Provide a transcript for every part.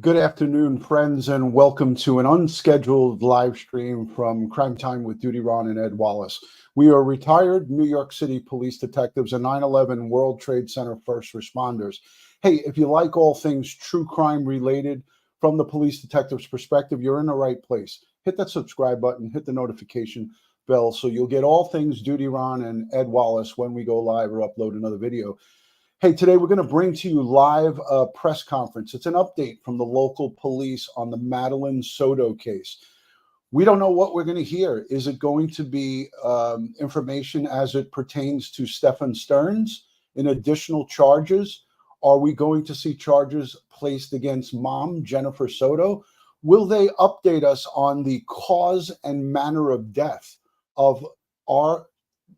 Good afternoon, friends, and welcome to an unscheduled live stream from Crime Time with DutyRon and Ed Wallace. We are retired New York City police detectives and 9/11 World Trade Center first responders. Hey, if you like all things true crime related from the police detective's perspective, you're in the right place. Hit that subscribe button, hit the notification bell so you'll get all things DutyRon and Ed Wallace when we go live or upload another video. Hey, today we're going to bring to you live a press conference. It's an update from the local police on the Madeline Soto case. We don't know what we're going to hear. Is it going to be information as it pertains to Stephan Sterns in additional charges? Are we going to see charges placed against mom, Jennifer Soto? Will they update us on the cause and manner of death of our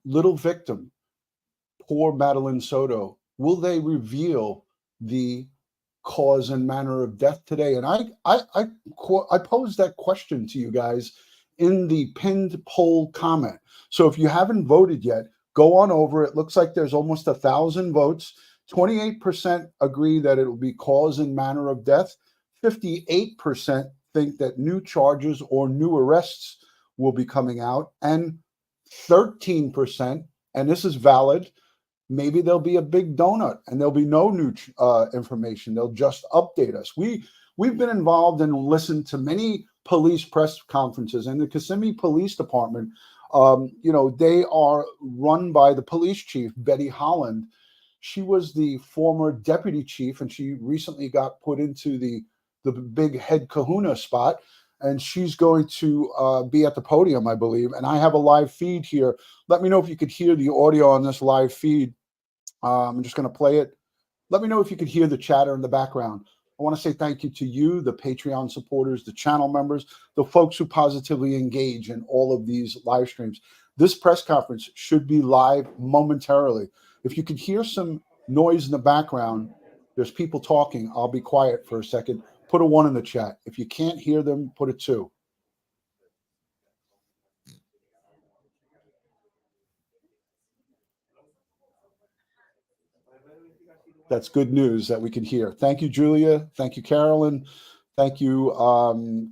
little victim, poor Madeline Soto? Will they reveal the cause and manner of death today? And I posed that question to you guys in the pinned poll comment. So if you haven't voted yet, go on over. It looks like there's almost 1,000 votes. 28% agree that it will be cause and manner of death. 58% think that new charges or new arrests will be coming out. And 13%, and this is valid, maybe there'll be a big donut and there'll be no new information. They'll just update us. We've been involved and listened to many police press conferences, and the Kissimmee Police Department, they are run by the police chief, Betty Holland. She was the former deputy chief, and she recently got put into the big head kahuna spot. And she's going to be at the podium, I believe. And I have a live feed here. Let me know if you could hear the audio on this live feed. I'm just going to play it. Let me know if you could hear the chatter in the background. I want to say thank you to you, the Patreon supporters, the channel members, the folks who positively engage in all of these live streams. This press conference should be live momentarily. If you could hear some noise in the background, there's people talking. I'll be quiet for a second. Put a 1 in the chat. If you can't hear them, put a 2. That's good news that we can hear. Thank you, Julia. Thank you, Carolyn. Thank you,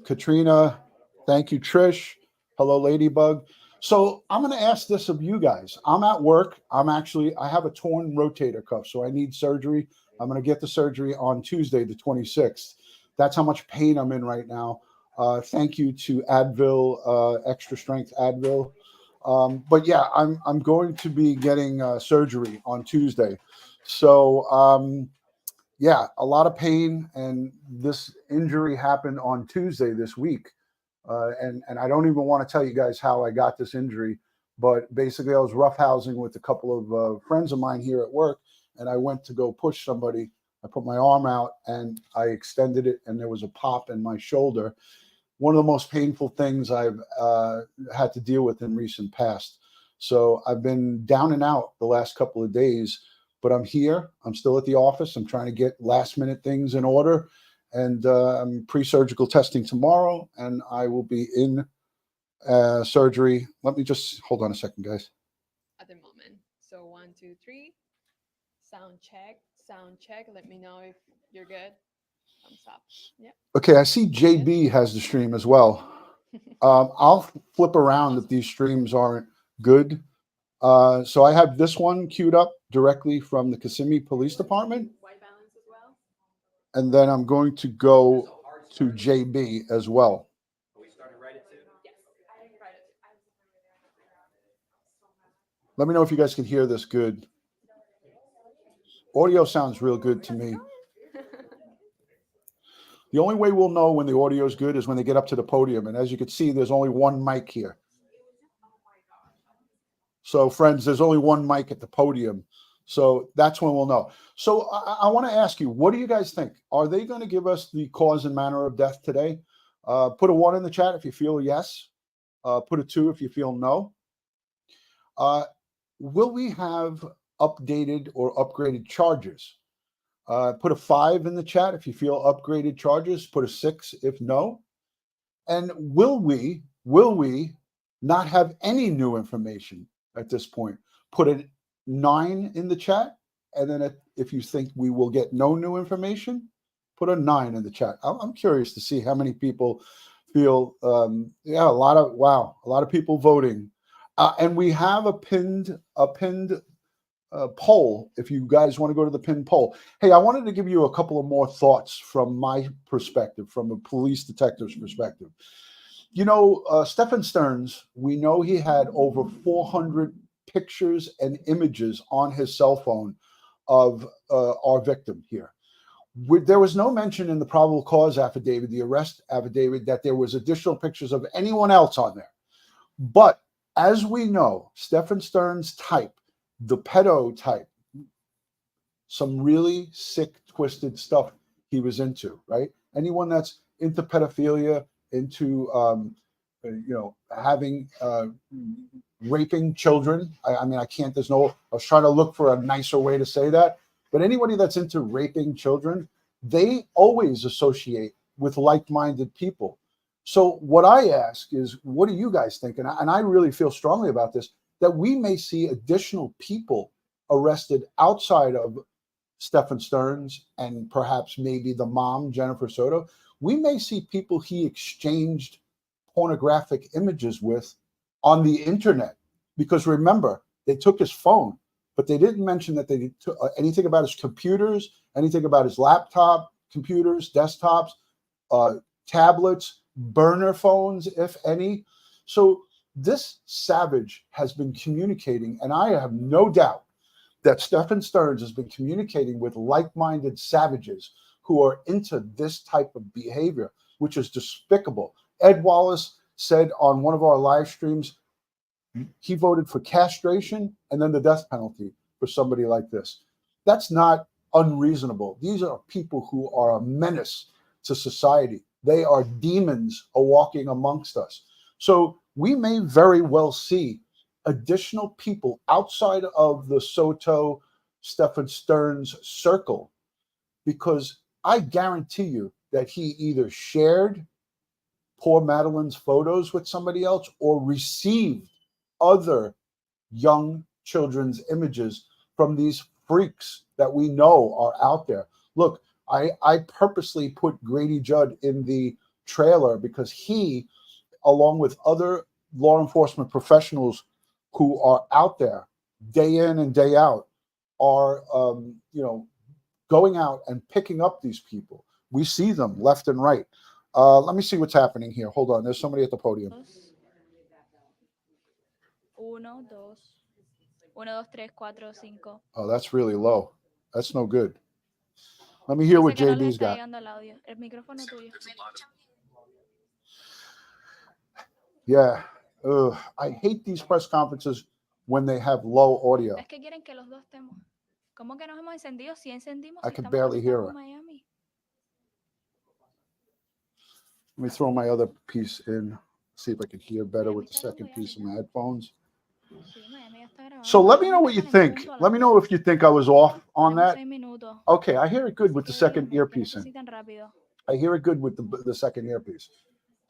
Katrina. Thank you, Trish. Hello, Ladybug. So I'm going to ask this of you guys. I'm at work. I have a torn rotator cuff, so I need surgery. I'm going to get the surgery on Tuesday, the 26th. That's how much pain I'm in right now. Thank you to Advil, Extra Strength Advil. But yeah, I'm going to be getting surgery on Tuesday. So yeah, a lot of pain, and this injury happened on Tuesday this week. And I don't even want to tell you guys how I got this injury, but basically I was roughhousing with a couple of friends of mine here at work, and I went to go push somebody. I put my arm out and I extended it, and there was a pop in my shoulder. One of the most painful things I've had to deal with in recent past. So I've been down and out the last couple of days, but I'm here. I'm still at the office. I'm trying to get last minute things in order, and I'm pre-surgical testing tomorrow, and I will be in surgery. Let me just hold on a second, guys. At the moment. So 1, 2, 3. Sound check. Sound check. Let me know if you're good. Thumbs up. Yeah. Okay, I see JB has the stream as well. I'll flip around if these streams aren't good. So I have this one queued up directly from the Kissimmee Police Department. White balance as well. And then I'm going to go to JB as well. We started right at 2. Yes. Right at 2. Let me know if you guys can hear this good. Audio sounds real good to me. The only way we'll know when the audio is good is when they get up to the podium. And as you can see, there's only one mic here. So friends, there's only one mic at the podium. So that's when we'll know. So I want to ask you, what do you guys think? Are they going to give us the cause and manner of death today? Put a 1 in the chat if you feel yes. Put a 2 if you feel no. Will we have updated or upgraded charges? Put a 5 in the chat if you feel upgraded charges. Put a 6 if no. And will we not have any new information at this point? Put a 9 in the chat. And then if you think we will get no new information, Put a 9 in the chat. I'm curious to see how many people feel. Yeah, a lot of people voting, and we have a pinned poll. If you guys want to go to the pinned poll, hey, I wanted to give you a couple of more thoughts from my perspective, from a police detective's perspective. You know, Stephan Sterns, we know he had over 400 pictures and images on his cell phone of our victim here. There was no mention in the probable cause affidavit, the arrest affidavit, that there was additional pictures of anyone else on there. But as we know, Stephan Sterns type, the pedo type, some really sick, twisted stuff he was into, right? Anyone that's into pedophilia, into having raping children. I mean, I can't. There's no. I was trying to look for a nicer way to say that. But anybody that's into raping children, they always associate with like-minded people. So what I ask is, what do you guys think? And I really feel strongly about this, that we may see additional people arrested outside of Stephan Sterns and perhaps maybe the mom, Jennifer Soto. We may see people he exchanged pornographic images with on the internet. Because remember, they took his phone, but they didn't mention that they took anything about his computers, anything about his laptop, computers, desktops, tablets, burner phones, if any. So this savage has been communicating, and I have no doubt that Stephan Sterns has been communicating with like-minded savages who are into this type of behavior, which is despicable. Ed Wallace said on one of our live streams, he voted for castration and then the death penalty for somebody like this. That's not unreasonable. These are people who are a menace to society. They are demons walking amongst us. So we may very well see additional people outside of the Soto, Stephan Sterns circle, because I guarantee you that he either shared poor Madeline's photos with somebody else or received other young children's images from these freaks that we know are out there. Look, I purposely put Grady Judd in the trailer because he, along with other law enforcement professionals who are out there day in and day out, are going out and picking up these people. We see them left and right. Let me see what's happening here. Hold on. There's somebody at the podium. 1, 2, 1, 2, 3, 4, 5. Oh, that's really low. That's no good. Let me hear what JB's got. El micrófono tuyo. Yeah. I hate these press conferences when they have low audio. Es que quieren que los dos estemos. ¿Cómo que nos hemos encendido? Si encendimos, I si can estamos barely hear conectados her. con Miami. Let me throw my other piece in, see if I can hear better with the second piece of my headphones. Sí, Miami ya está grabando. So let me know what you think. Let me know if you think I was off on that. 6 minutos. Okay, I hear it good with the second earpiece in. Así tan rápido. I hear it good with the second earpiece.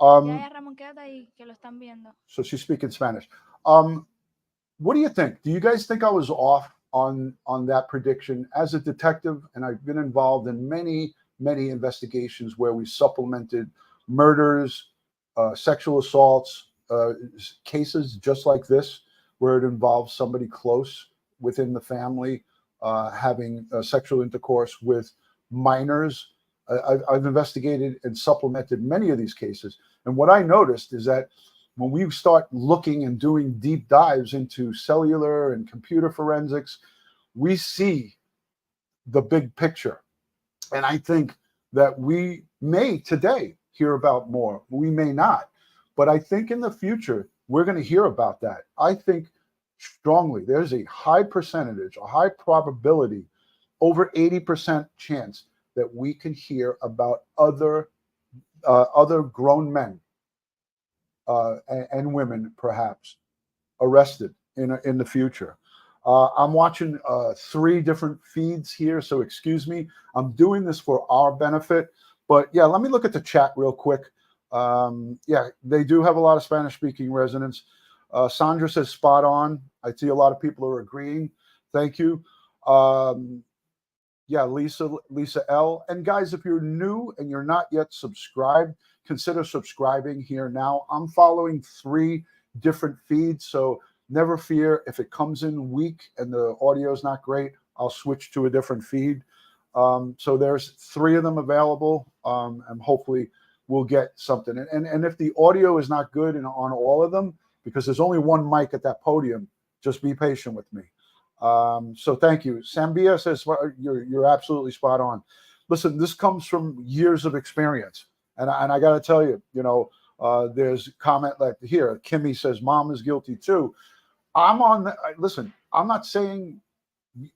Ya, Ramón, quédate ahí, que lo están viendo. So she's speaking Spanish. What do you think? Do you guys think I was off on that prediction? As a detective, and I've been involved in many investigations where we supplemented murders, sexual assaults, cases just like this, where it involves somebody close within the family having sexual intercourse with minors. I've investigated and supplemented many of these cases. And what I noticed is that when we start looking and doing deep dives into cellular and computer forensics, we see the big picture. And I think that we may today hear about more. We may not. But I think in the future, we're going to hear about that. I think strongly there's a high percentage, a high probability, over 80% chance that we can hear about other grown men and women, perhaps, arrested in the future. I'm watching 3 different feeds here, so excuse me. I'm doing this for our benefit. But yeah, let me look at the chat real quick. Yeah, they do have a lot of Spanish-speaking residents. Sandra says spot on. I see a lot of people are agreeing. Thank you. Yeah, Lisa L. And guys, if you're new and you're not yet subscribed, consider subscribing here now. I'm following 3 different feeds, so never fear if it comes in weak and the audio is not great, I'll switch to a different feed. So there's 3 of them available, and hopefully we'll get something. And if the audio is not good on all of them, because there's only one mic at that podium, just be patient with me. So thank you. Sambia says, well, you're absolutely spot on. Listen, this comes from years of experience. And I got to tell you, there's a comment like here, Kimmy says, mom is guilty too. Listen, I'm not saying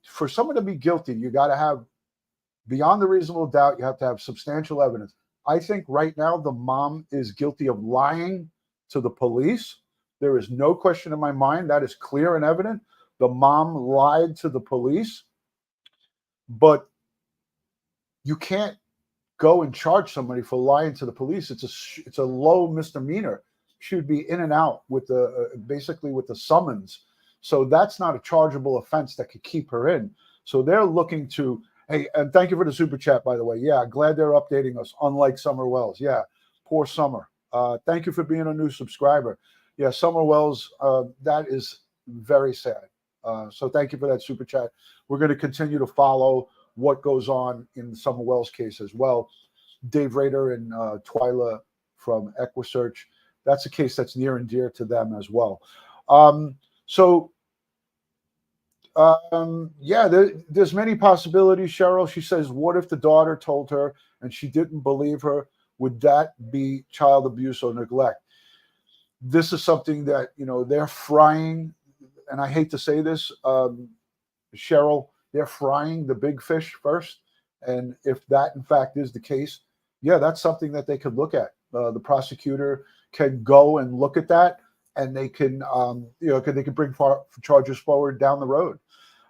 for someone to be guilty, you got to have beyond the reasonable doubt, you have to have substantial evidence. I think right now the mom is guilty of lying to the police. There is no question in my mind. That is clear and evident. The mom lied to the police, but you can't go and charge somebody for lying to the police. It's a low misdemeanor. She would be in and out with basically with the summons. So that's not a chargeable offense that could keep her in. So they're looking to, hey, and thank you for the super chat, by the way. Yeah, glad they're updating us, unlike Summer Wells. Yeah, poor Summer. Thank you for being a new subscriber. Yeah, Summer Wells, that is very sad. So thank you for that super chat. We're going to continue to follow what goes on in the Summer Wells case as well. Dave Rader and Twyla from Equisearch, that's a case that's near and dear to them as well. Yeah, there's many possibilities, Cheryl. She says, what if the daughter told her and she didn't believe her? Would that be child abuse or neglect? This is something that, they're frying, and I hate to say this, Cheryl, they're frying the big fish first. And if that, in fact, is the case, yeah, that's something that they could look at. The prosecutor can go and look at that, and they can, they can bring charges forward down the road.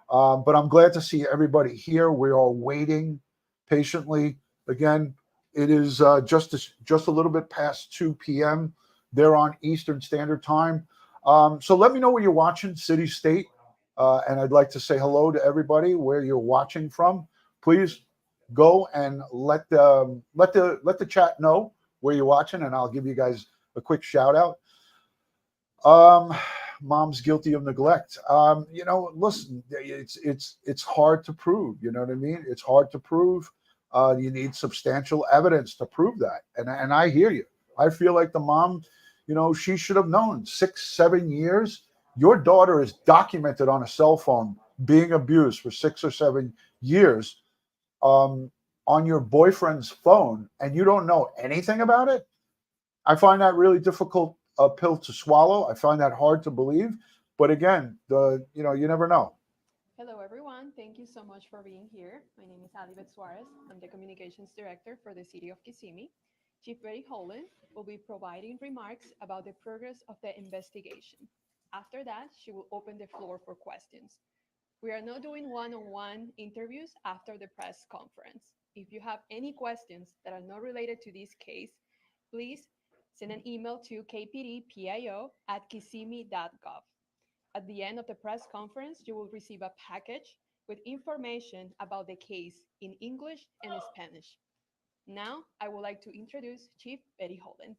But I'm glad to see everybody here. We are waiting patiently. Again, it is just a little bit past 2 p.m. They're on Eastern Standard Time. So let me know where you're watching, city, state. And I'd like to say hello to everybody where you're watching from. Please go and let the chat know where you're watching, and I'll give you guys a quick shout out. Mom's guilty of neglect. Listen, it's hard to prove. You know what I mean? It's hard to prove. You need substantial evidence to prove that. And I hear you. I feel like the mom, she should have known 6-7 years. Your daughter is documented on a cell phone being abused for 6 or 7 years on your boyfriend's phone, and you don't know anything about it. I find that really difficult a pill to swallow. I find that hard to believe. But again, you never know. Hello, everyone. Thank you so much for being here. My name is Alibet Suarez. I'm the Communications Director for the City of Kissimmee. Chief Betty Holland will be providing remarks about the progress of the investigation. After that, she will open the floor for questions. We are not doing one-on-one interviews after the press conference. If you have any questions that are not related to this case, please send an email to kpdpio@kissimmee.gov. At the end of the press conference, you will receive a package with information about the case in English and Spanish. Now, I would like to introduce Chief Betty Holland.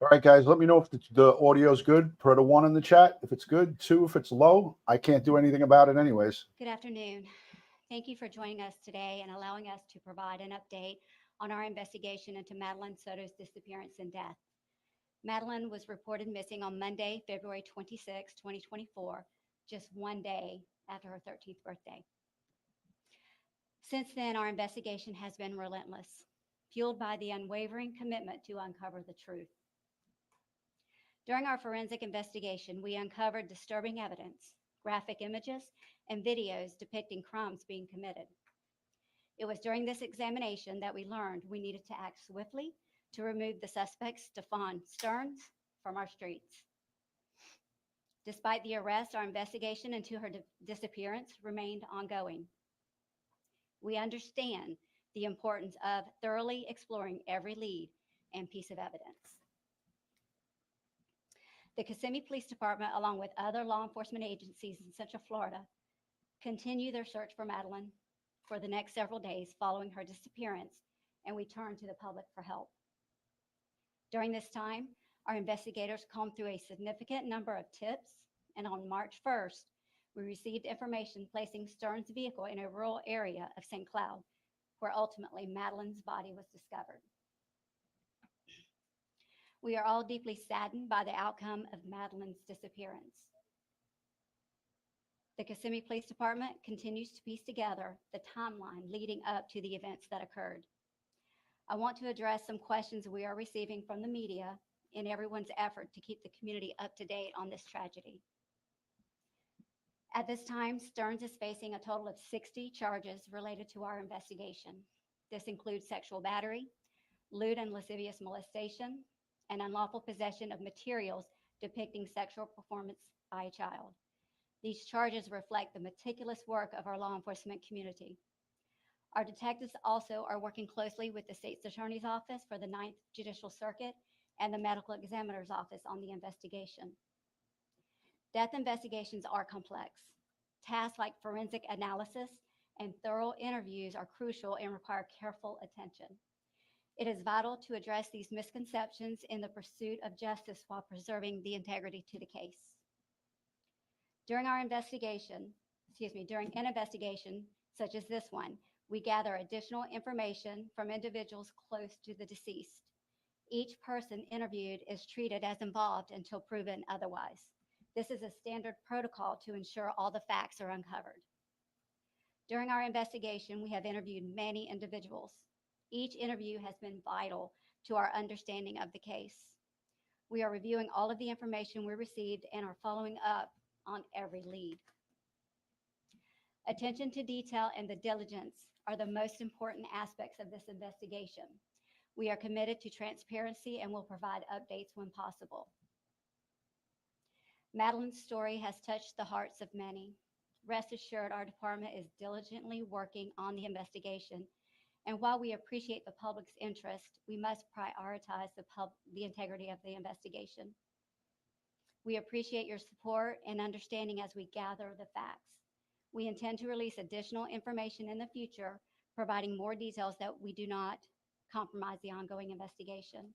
All right, guys, let me know if the audio is good. Put a 1 in the chat if it's good, 2 if it's low. I can't do anything about it anyways. Good afternoon. Thank you for joining us today and allowing us to provide an update on our investigation into Madeline Soto's disappearance and death. Madeline was reported missing on Monday, February 26, 2024, just 1 day after her 13th birthday. Since then, our investigation has been relentless, fueled by the unwavering commitment to uncover the truth. During our forensic investigation, we uncovered disturbing evidence, graphic images, and videos depicting crimes being committed. It was during this examination that we learned we needed to act swiftly to remove the suspect, Stephan Sterns, from our streets. Despite the arrest, our investigation into her disappearance remained ongoing. We understand the importance of thoroughly exploring every lead and piece of evidence. The Kissimmee Police Department, along with other law enforcement agencies in Central Florida, continue their search for Madeline for the next several days following her disappearance, and we turned to the public for help. During this time, our investigators combed through a significant number of tips, and on March 1st, we received information placing Sterns' vehicle in a rural area of St. Cloud, where ultimately Madeline's body was discovered. We are all deeply saddened by the outcome of Madeline's disappearance. The Kissimmee Police Department continues to piece together the timeline leading up to the events that occurred. I want to address some questions we are receiving from the media in everyone's effort to keep the community up to date on this tragedy. At this time, Sterns is facing a total of 60 charges related to our investigation. This includes sexual battery, lewd and lascivious molestation, and unlawful possession of materials depicting sexual performance by a child. These charges reflect the meticulous work of our law enforcement community. Our detectives also are working closely with the State's Attorney's Office for the 9th Judicial Circuit and the Medical Examiner's Office on the investigation. Death investigations are complex. Tasks like forensic analysis and thorough interviews are crucial and require careful attention. It is vital to address these misconceptions in the pursuit of justice while preserving the integrity to the case. During an investigation such as this one, we gather additional information from individuals close to the deceased. Each person interviewed is treated as involved until proven otherwise. This is a standard protocol to ensure all the facts are uncovered. During our investigation, we have interviewed many individuals. Each interview has been vital to our understanding of the case. We are reviewing all of the information we received and are following up on every lead. Attention to detail and the diligence are the most important aspects of this investigation. We are committed to transparency and will provide updates when possible. Madeline's story has touched the hearts of many. Rest assured, our department is diligently working on the investigation. And while we appreciate the public's interest, we must prioritize the integrity of the investigation. We appreciate your support and understanding as we gather the facts. We intend to release additional information in the future, providing more details that we do not compromise the ongoing investigation.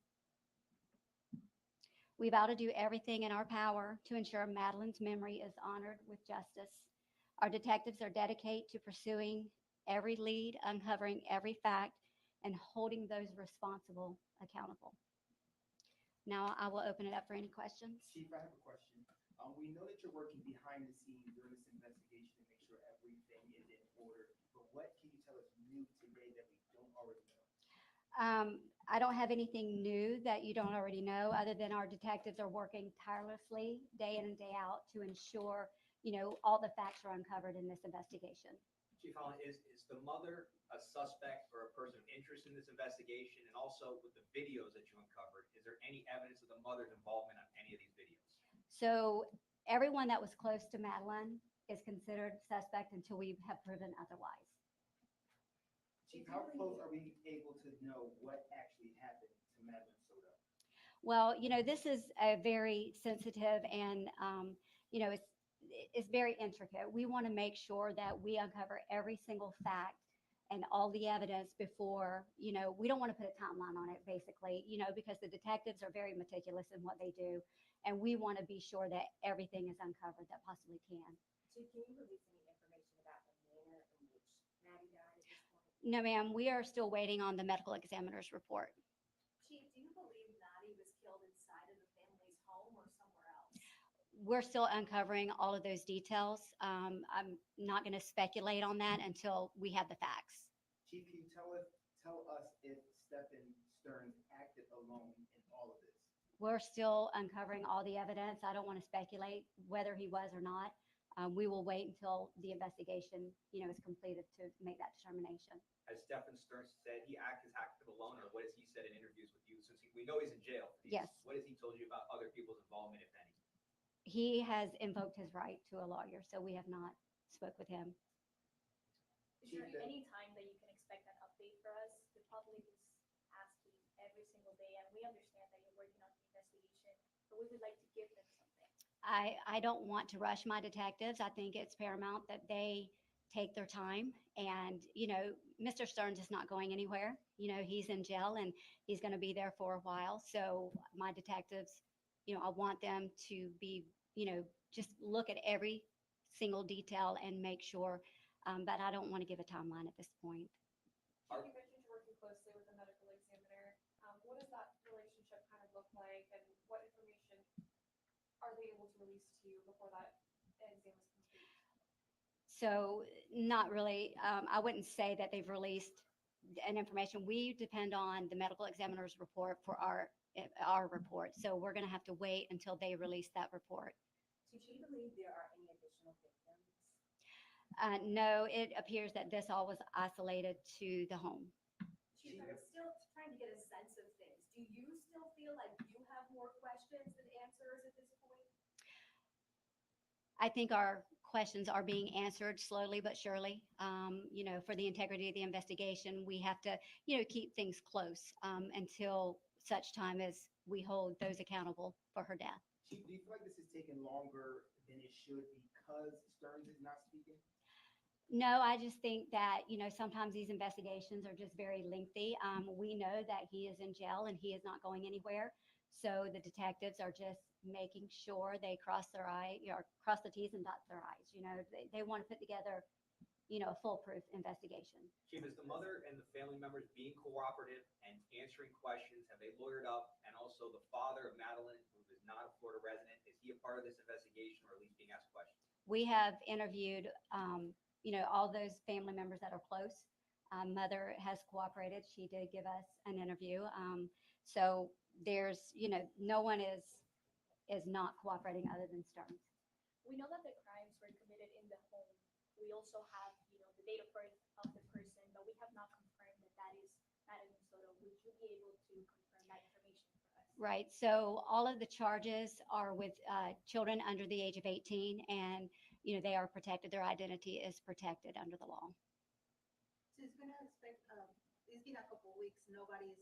We vow to do everything in our power to ensure Madeline's memory is honored with justice. Our detectives are dedicated to pursuing every lead, uncovering every fact, and holding those responsible accountable. Now I will open it up for any questions. Chief, I have a question. We know that you're working behind the scenes during this investigation to make sure everything is in order, but what can you tell us new today that we don't already know? I don't have anything new that you don't already know, other than our detectives are working tirelessly day in and day out to ensure, all the facts are uncovered in this investigation. Chief Holland, is the mother a suspect or a person of interest in this investigation? And also with the videos that you uncovered, is there any evidence of the mother's involvement on any of these videos? So everyone that was close to Madeline is considered suspect until we have proven otherwise. Chief, how close are we able to know what actually happened to Madeline Soto? Well, this is a very sensitive and, it's very intricate. We want to make sure that we uncover every single fact and all the evidence before, we don't want to put a timeline on it, basically, because the detectives are very meticulous in what they do. And we want to be sure that everything is uncovered that possibly can. Chief, can you release any information about the manner in which Maddie died at this point? No, ma'am, we are still waiting on the medical examiner's report. Chief, do you believe Maddie was killed inside of the family's home or somewhere else? We're still uncovering all of those details. I'm not going to speculate on that until we have the facts. Chief, can you tell us if Stephan Sterns acted alone in all of this? We're still uncovering all the evidence. I don't want to speculate whether he was or not. We will wait until the investigation, is completed to make that determination. Has Stephan Sterns said he acted alone, or what has he said in interviews with you? Since we know he's in jail. Yes. What has he told you about other people's involvement, if any? He has invoked his right to a lawyer, so we have not spoke with him. Is there any time that you can expect an update for us? The public is asking every single day, and we understand that you're working on the investigation, but we would like to give them something. I don't want to rush my detectives. I think it's paramount that they take their time. And, Mr. Stearns is not going anywhere. He's in jail and he's going to be there for a while. So my detectives, I want them to be, just look at every single detail and make sure. But I don't want to give a timeline at this point. Chief, you mentioned you're working closely with the medical examiner. What does that relationship kind of look like, and what information are they able to release to you before that exam is complete? So not really. I wouldn't say that they've released an information. We depend on the medical examiner's report for our report. So we're going to have to wait until they release that report. Do you believe there are any additional victims? No, it appears that this all was isolated to the home. Chief, I'm still trying to get a sense of things. Do you still feel like you have more questions than answers at this point? I think our questions are being answered slowly but surely. For the integrity of the investigation, we have to, keep things close until such time as we hold those accountable for her death. Chief, do you feel like this is taking longer than it should because Stearns is not speaking? No, I just think that, sometimes these investigations are just very lengthy. We know that he is in jail and he is not going anywhere. So the detectives are just making sure they cross the T's and dot their I's. They want to put together, a foolproof investigation. Chief, is the mother and the family members being cooperative and answering questions? Have they lawyered up? And also the father of Madeline, who is not a Florida resident, is he a part of this investigation or at least being asked questions? We have interviewed, all those family members that are close. Mother has cooperated. She did give us an interview. So there's, no one is not cooperating other than Stearns. We know that the crimes were committed in the home. We also have, the date of birth of the person, but we have not confirmed that that is Madeline Soto. Would you be able to confirm that information for us? Right. So all of the charges are with children under the age of 18, and they are protected. Their identity is protected under the law. So it's gonna expect, it's been a couple of weeks, nobody's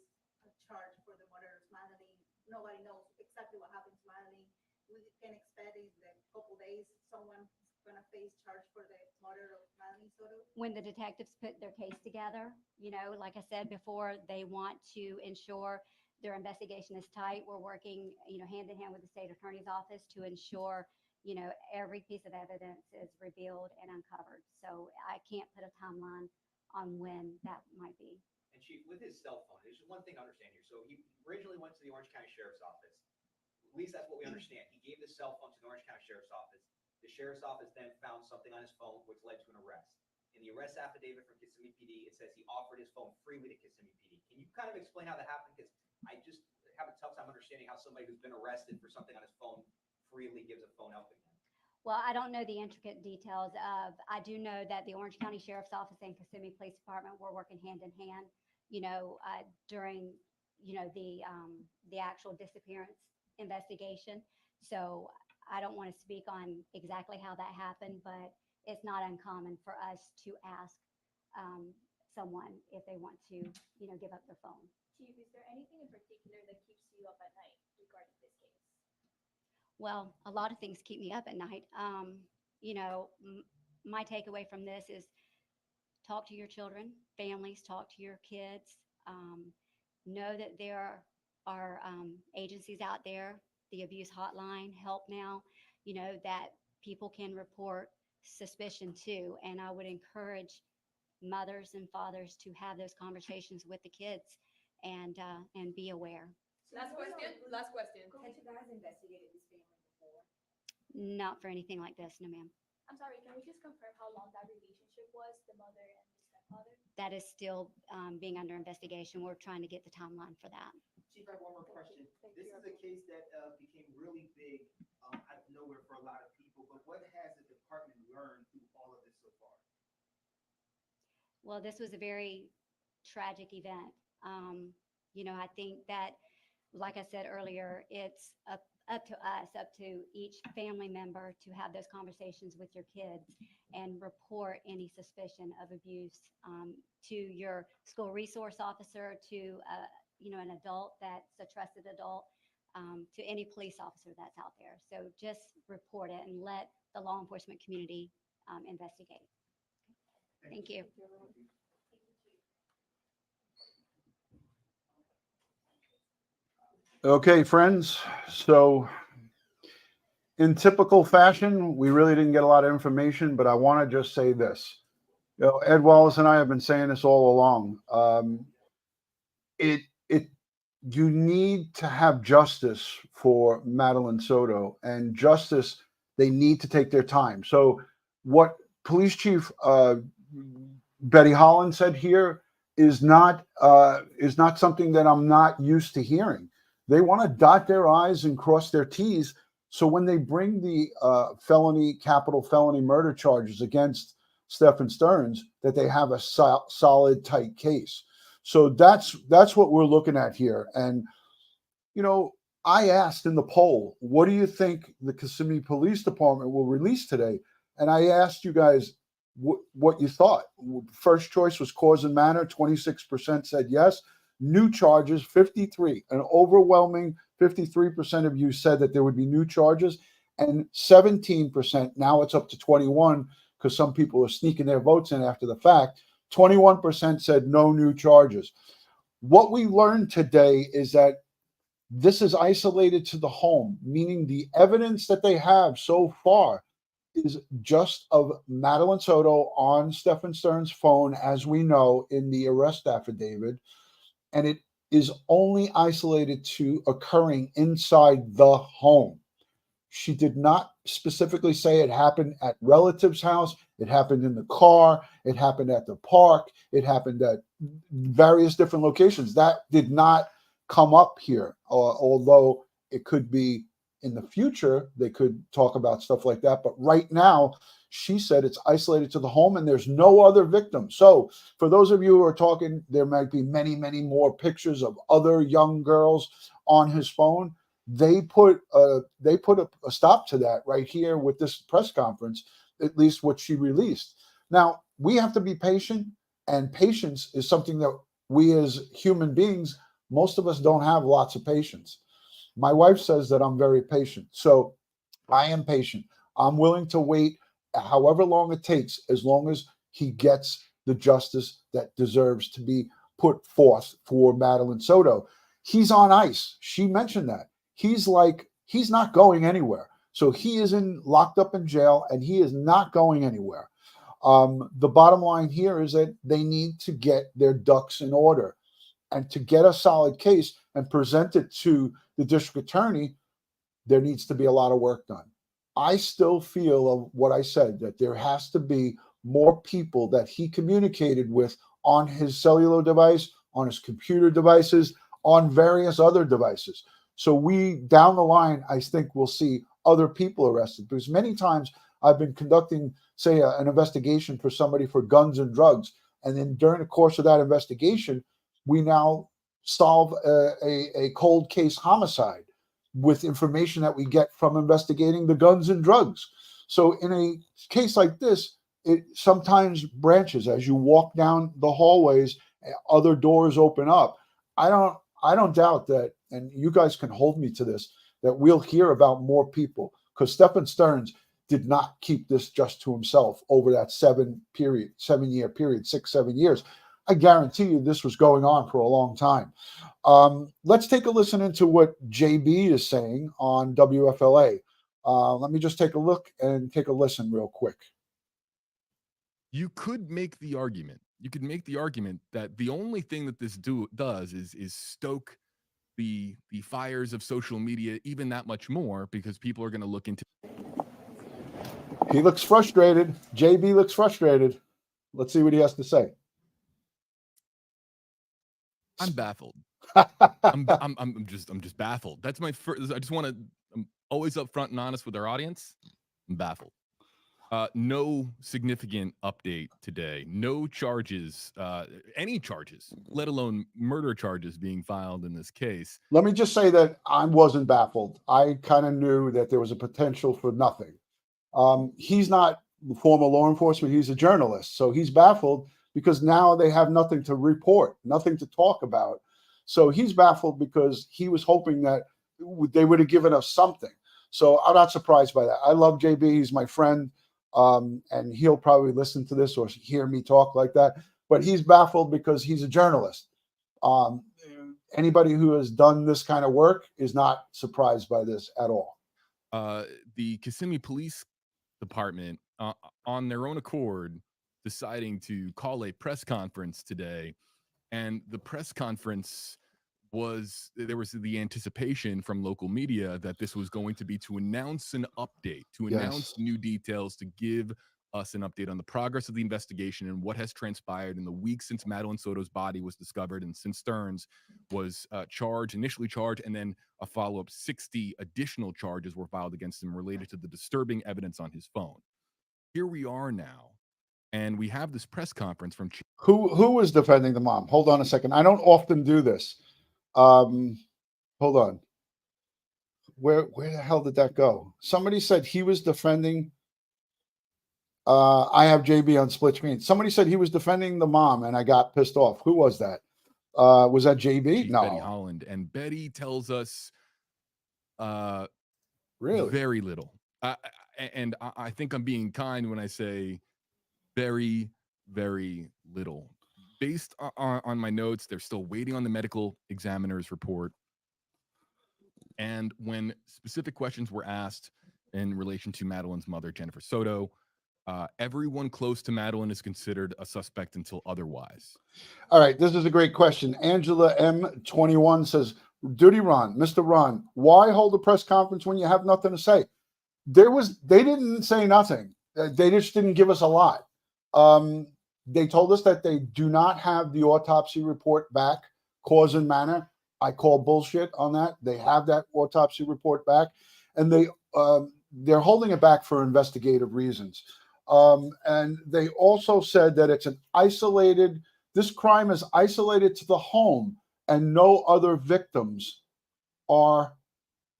charged for the murder of Madeline. Nobody knows exactly what happened to Madeline. We can expect in the couple of days, someone's gonna face charge for the murder of Madeline Soto. When the detectives put their case together, like I said before, they want to ensure their investigation is tight. We're working, hand in hand with the state attorney's office to ensure, every piece of evidence is revealed and uncovered. So I can't put a timeline on when that might be. And Chief, with his cell phone, there's one thing to understand here. So he originally went to the Orange County Sheriff's Office. At least that's what we understand. He gave the cell phone to the Orange County Sheriff's Office. The Sheriff's Office then found something on his phone, which led to an arrest. In the arrest affidavit from Kissimmee PD, it says he offered his phone freely to Kissimmee PD. Can you kind of explain how that happened? Because I just have a tough time understanding how somebody who's been arrested for something on his phone freely gives a phone out again. Well, I don't know the intricate details I do know that the Orange County Sheriff's Office and Kissimmee Police Department were working hand in hand, during, the actual disappearance investigation. So I don't want to speak on exactly how that happened, but it's not uncommon for us to ask someone if they want to, give up their phone. Chief, is there anything in particular that keeps you up at night regarding this case? Well, a lot of things keep me up at night. My takeaway from this is talk to your children, families, talk to your kids. Know that there are agencies out there, the abuse hotline, Help Now, that people can report suspicion to. And I would encourage mothers and fathers to have those conversations with the kids and be aware. Last question. Had you guys investigated this family before? Not for anything like this, no ma'am. I'm sorry, can we just confirm how long that relationship was, the mother and the stepfather? That is still being under investigation. We're trying to get the timeline for that. Chief, I have one more question. Thank This you. is a case that became really big out of nowhere for a lot of people, but what has the department learned through all of this so far? Well, this was a very tragic event. I think that, like I said earlier, it's up to us, up to each family member to have those conversations with your kids and report any suspicion of abuse to your school resource officer, to an adult that's a trusted adult, to any police officer that's out there. So just report it and let the law enforcement community investigate. Thank you. Okay, friends. So in typical fashion, we really didn't get a lot of information, but I want to just say this. You know, Ed Wallace and I have been saying this all along. It you need to have justice for Madeline Soto, and justice, they need to take their time. So what Police Chief Betty Holland said here is not something that I'm not used to hearing. They want to dot their I's and cross their T's. So when they bring the capital felony murder charges against Stephan Sterns, that they have a solid, tight case. So that's what we're looking at here. And, you know, I asked in the poll, what do you think the Kissimmee Police Department will release today? And I asked you guys what you thought. First choice was cause and manner. 26% said yes. New charges, 53. An overwhelming 53% of you said that there would be new charges. And 17%, now it's up to 21, because some people are sneaking their votes in after the fact. 21% said no new charges. What we learned today is that this is isolated to the home, meaning the evidence that they have so far is just of Madeline Soto on Stephan Sterns' phone, as we know in the arrest affidavit, and it is only isolated to occurring inside the home. She did not specifically say it happened at relatives' house. It happened in the car. It happened at the park. It happened at various different locations. That did not come up here, although it could be in the future. They could talk about stuff like that. But right now, she said it's isolated to the home and there's no other victims. So for those of you who are talking, there might be many, many more pictures of other young girls on his phone. They put a stop to that right here with this press conference, at least what she released. Now, we have to be patient, and patience is something that we as human beings, most of us don't have lots of patience. My wife says that I'm very patient. So I am patient. I'm willing to wait however long it takes, as long as he gets the justice that deserves to be put forth for Madeline Soto. He's on ice. She mentioned that. He's not going anywhere. So he is locked up in jail, and he is not going anywhere. The bottom line here is that they need to get their ducks in order, and to get a solid case and present it to the district attorney, there needs to be a lot of work done. I still feel of what I said, that there has to be more people that he communicated with on his cellular device, on his computer devices, on various other devices. So down the line, I think we'll see other people arrested, because many times I've been conducting, say, an investigation for somebody for guns and drugs. And then during the course of that investigation, we now solve a cold case homicide with information that we get from investigating the guns and drugs. So in a case like this, it sometimes branches as you walk down the hallways, other doors open up. I don't doubt that, and you guys can hold me to this, that we'll hear about more people, because Stephan Sterns did not keep this just to himself over that 7 year period, 6-7 years. I guarantee you this was going on for a long time. Let's take a listen into what JB is saying on WFLA. Let me just take a look and take a listen real quick. You could make the argument. You could make the argument that the only thing that this does is stoke the fires of social media even that much more, because people are going to look into. He looks frustrated. JB looks frustrated. Let's see what he has to say. I'm baffled. I'm just baffled. That's my first. I just want to. I'm always upfront and honest with our audience. I'm baffled. No significant update today. No charges, any charges, let alone murder charges being filed in this case. Let me just say that I wasn't baffled. I kind of knew that there was a potential for nothing. He's not former law enforcement. He's a journalist. So he's baffled because now they have nothing to report, nothing to talk about. So he's baffled because he was hoping that they would have given us something. So I'm not surprised by that. I love JB. He's my friend. and he'll probably listen to this or hear me talk like that. But he's baffled because he's a journalist. Anybody who has done this kind of work is not surprised by this at all. The Kissimmee Police Department, on their own accord, deciding to call a press conference today, and the press conference there was the anticipation from local media that this was going to be to announce an update, to announce new details, to give us an update on the progress of the investigation and what has transpired in the weeks since Madeline Soto's body was discovered and since Sterns was initially charged, and then a follow-up 60 additional charges were filed against him related to the disturbing evidence on his phone. Here we are now, and we have this press conference from who was defending the mom. Hold on a second. I don't often do this. Hold on. Where the hell did that go? Somebody said he was defending. I have JB on split screen. Somebody said he was defending the mom, and I got pissed off. Who was that? Was that JB? No, Betty Holland. And Betty tells us really very little. And I think I'm being kind when I say very, very little. Based on my notes, they're still waiting on the medical examiner's report. And when specific questions were asked in relation to Madeline's mother, Jennifer Soto, everyone close to Madeline is considered a suspect until otherwise. All right, this is a great question. Angela M21 says, DutyRon, Mr. Ron, why hold a press conference when you have nothing to say? They didn't say nothing. They just didn't give us a lot. They told us that they do not have the autopsy report back, cause and manner. I call bullshit on that. They have that autopsy report back, and they're holding it back for investigative reasons. And they also said that it's this crime is isolated to the home, and no other victims are,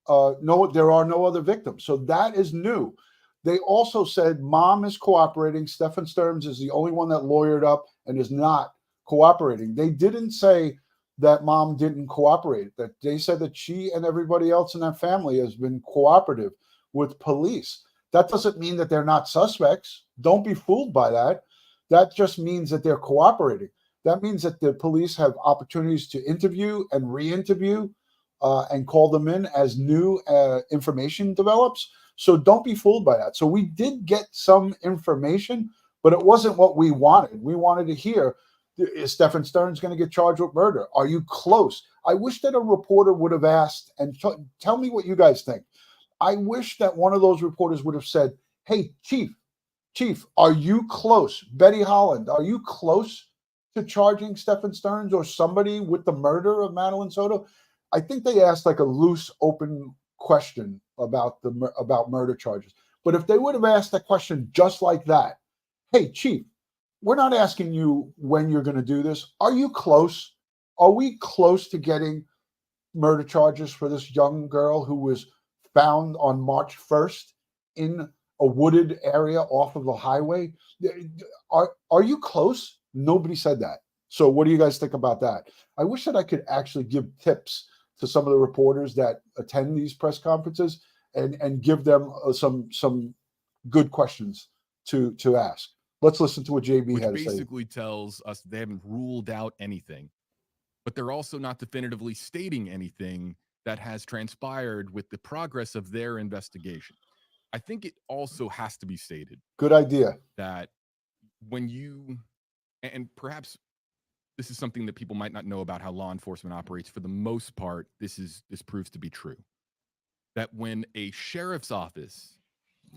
there are no other victims. So that is new. They also said mom is cooperating. Stephan Sterns is the only one that lawyered up and is not cooperating. They didn't say that mom didn't cooperate. That they said that she and everybody else in that family has been cooperative with police. That doesn't mean that they're not suspects. Don't be fooled by that. That just means that they're cooperating. That means that the police have opportunities to interview and re-interview and call them in as new information develops. So don't be fooled by that. So we did get some information, but it wasn't what we wanted. We wanted to hear, is Stephan Sterns going to get charged with murder? Are you close? I wish that a reporter would have asked, and tell me what you guys think. I wish that one of those reporters would have said, hey, Chief, are you close? Betty Holland, are you close to charging Stephan Sterns or somebody with the murder of Madeline Soto? I think they asked like a loose, open question about murder charges. But if they would have asked that question just like that, hey, Chief, we're not asking you when you're going to do this. Are you close? Are we close to getting murder charges for this young girl who was found on March 1st in a wooded area off of the highway? Are you close? Nobody said that. So what do you guys think about that? I wish that I could actually give tips to some of the reporters that attend these press conferences and give them some good questions to ask. Let's listen to what JB Which had to say. Basically tells us they haven't ruled out anything, but they're also not definitively stating anything that has transpired with the progress of their investigation. I think it also has to be stated. Good idea. That when you, and perhaps this is something that people might not know about how law enforcement operates. For the most part, this proves to be true. That when a sheriff's office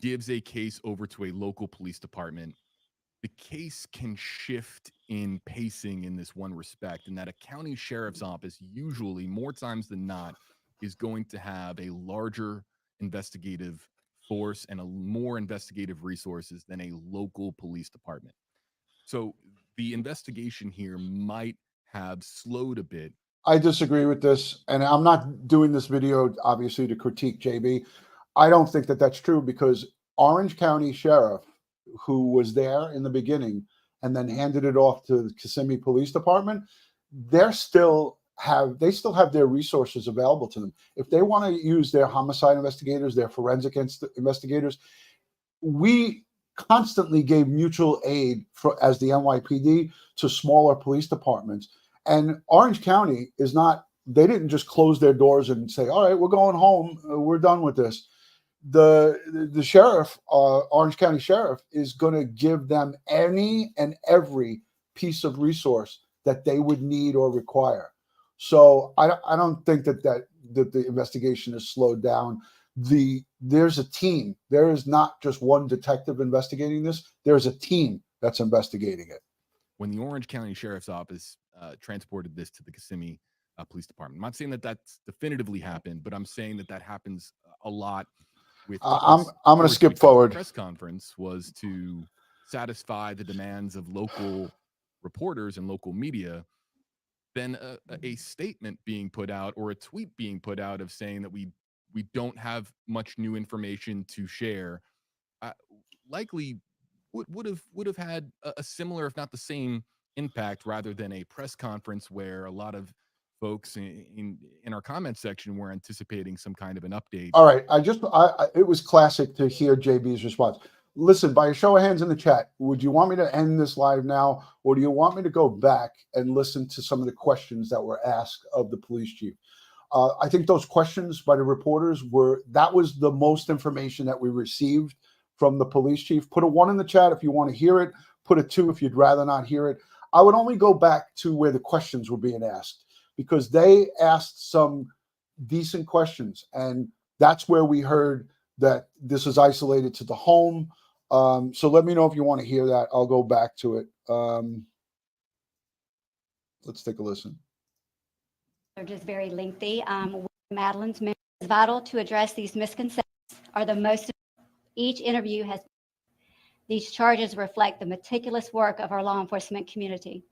gives a case over to a local police department, the case can shift in pacing in this one respect, and that a county sheriff's office usually, more times than not, is going to have a larger investigative force and a more investigative resources than a local police department. So the investigation here might have slowed a bit. I disagree with this, and I'm not doing this video obviously to critique JB. I don't think that that's true, because Orange County Sheriff, who was there in the beginning and then handed it off to the Kissimmee Police Department, they still have their resources available to them. If they want to use their homicide investigators, their forensic investigators, we constantly gave mutual aid as the NYPD to smaller police departments. And Orange County is not, they didn't just close their doors and say, all right, we're going home. We're done with this. The sheriff, Orange County Sheriff, is going to give them any and every piece of resource that they would need or require. So I don't think that the investigation is slowed down. There's a team. There is not just one detective investigating this. There's a team that's investigating it. When the Orange County Sheriff's Office transported this to the Kissimmee Police Department, I'm not saying that that's definitively happened, but I'm saying that happens a lot. With I'm going to skip forward. Press conference was to satisfy the demands of local reporters and local media. Then a statement being put out or a tweet being put out of saying that we don't have much new information to share, likely would have had a similar, if not the same, impact rather than a press conference where a lot of folks in our comment section were anticipating some kind of an update. All right, it was classic to hear JB's response. Listen, by a show of hands in the chat, would you want me to end this live now, or do you want me to go back and listen to some of the questions that were asked of the police chief? I think those questions by the reporters that was the most information that we received from the police chief. Put a 1 in the chat if you want to hear it. Put a 2 if you'd rather not hear it. I would only go back to where the questions were being asked, because they asked some decent questions, and that's where we heard that this is isolated to the home. So let me know if you want to hear that. I'll go back to it. Let's take a listen. They're just very lengthy. Madeline's mission is vital to address these misconceptions. Each interview has. These charges reflect the meticulous work of our law enforcement community.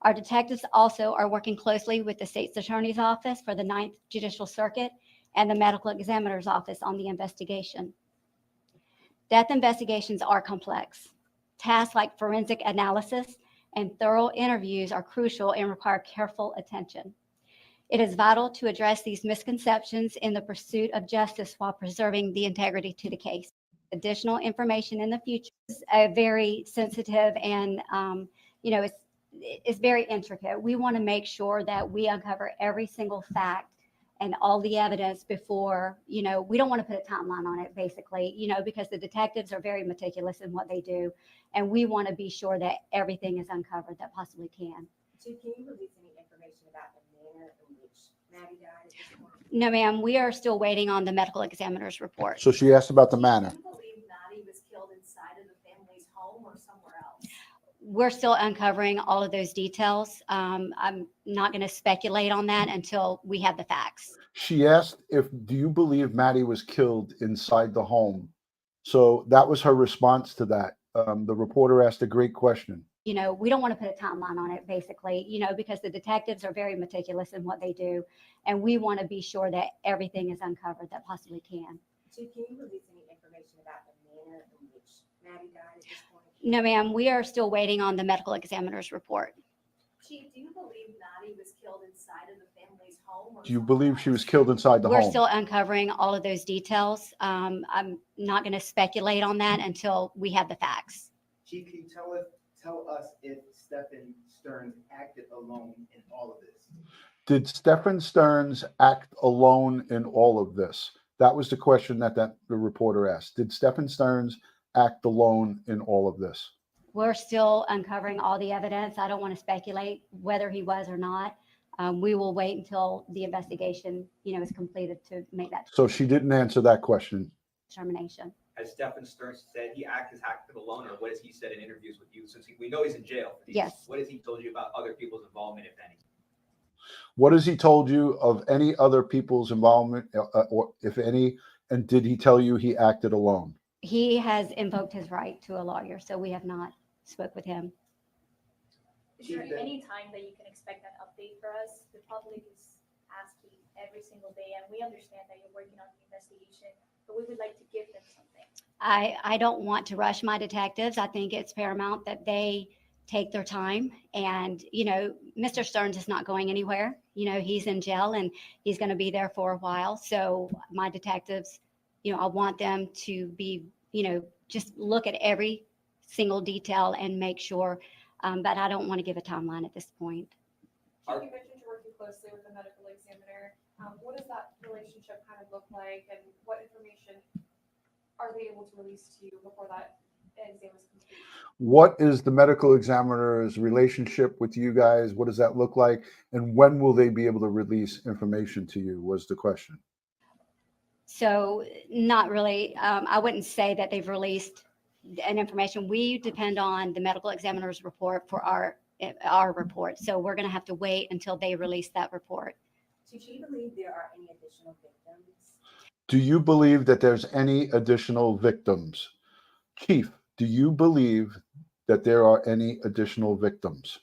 Our detectives also are working closely with the state's attorney's office for the 9th Judicial Circuit and the medical examiner's office on the investigation. Death investigations are complex. Tasks like forensic analysis and thorough interviews are crucial and require careful attention. It is vital to address these misconceptions in the pursuit of justice while preserving the integrity to the case. Additional information in the future is very sensitive and, it's very intricate. We want to make sure that we uncover every single fact and all the evidence before, we don't want to put a timeline on it, basically, because the detectives are very meticulous in what they do. And we want to be sure that everything is uncovered that possibly can. So can you release any information about the manner in which Maddie died at this point? No, ma'am, we are still waiting on the medical examiner's report. So she asked about the manner. Do you believe Maddie was killed inside of the family's home or somewhere else? We're still uncovering all of those details. I'm not going to speculate on that until we have the facts. She asked do you believe Maddie was killed inside the home? So that was her response to that. The reporter asked a great question. We don't want to put a timeline on it, basically, because the detectives are very meticulous in what they do. And we want to be sure that everything is uncovered that possibly can. So can you release any information about the manner in which Maddie died at this point? No, ma'am, we are still waiting on the medical examiner's report. Chief, do you believe Maddie was killed inside of the family's home? Or Do you somewhere believe she else? was killed inside the We're home? still uncovering all of those details. I'm not going to speculate on that until we have the facts. Chief, can you tell us if Stephan Sterns acted alone in all of this? Did Stephan Sterns act alone in all of this? That was the question that the reporter asked. Did Stephan Sterns act alone in all of this? We're still uncovering all the evidence. I don't want to speculate whether he was or not. We will wait until the investigation, is completed to make that So she didn't answer that question. determination. Has Stephan Sterns said he acted alone, or what has he said in interviews with you? Since we know he's in jail for these, Yes. what has he told you about other people's involvement, if any? What has he told you of any other people's involvement, or if any, and did he tell you he acted alone? He has invoked his right to a lawyer, so we have not spoke with him. Is there any time that you can expect an update for us? The public is asking every single day, and we understand that you're working on the investigation, but we would like to give them something. I don't want to rush my detectives. I think it's paramount that they take their time. And, Mr. Sterns is not going anywhere. He's in jail and he's going to be there for a while. So my detectives, I want them to be, just look at every single detail and make sure, but I don't want to give a timeline at this point. Chief, you mentioned you're working closely with the medical examiner. What does that relationship kind of look like, and what information are they able to release to you before that exam is complete? What is the medical examiner's relationship with you guys? What does that look like? And when will they be able to release information to you, was the question. So not really. I wouldn't say that they've released an information. We depend on the medical examiner's report for our report. So we're going to have to wait until they release that report. Do you believe there are any additional victims? Do you believe that there's any additional victims? Chief, do you believe that there are any additional victims?